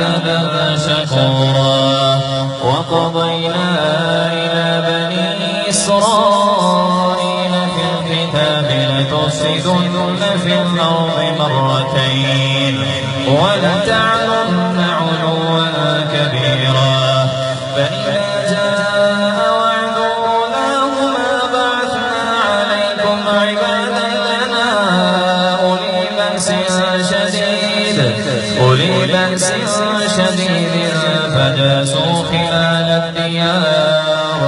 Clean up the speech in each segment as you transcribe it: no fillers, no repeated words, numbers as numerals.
عبدا شكورا وقضينا إلى بني إسرائيل في الكتاب لتفسدن في الأرض مرتين ولتعلن علوا كبيرا فإذا جاء وعد أولاهما بعثنا عليكم عبادا لنا أولي بأس شديد فجاسوا خلال الديار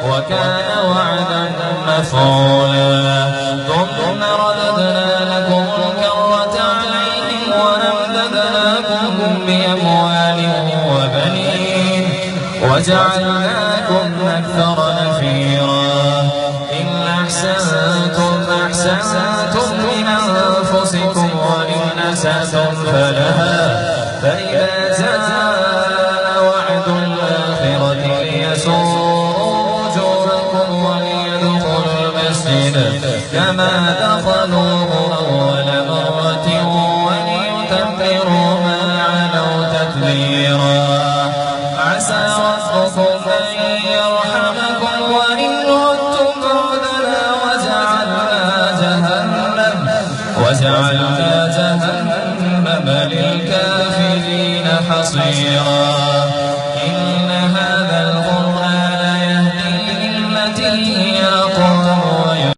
وكان وعدا مفعولا ثم رددنا لكم الكرة عليهم وأمددناكم بأموال وبنين وجعلناكم أكثر نفيرا إن أحسنتم لأنفسكم وإن أسأتم فلها فإذا جاء وعد الآخرة ليسوءوا وجوهكم وليدخلوا المسجد كما دخلوه أول مرة وليتبروا ما علوا تتبيرا عسى ربكم أن يرحمكم وإن عدتم عدنا وجعلنا جهنم للكافرين حصيرا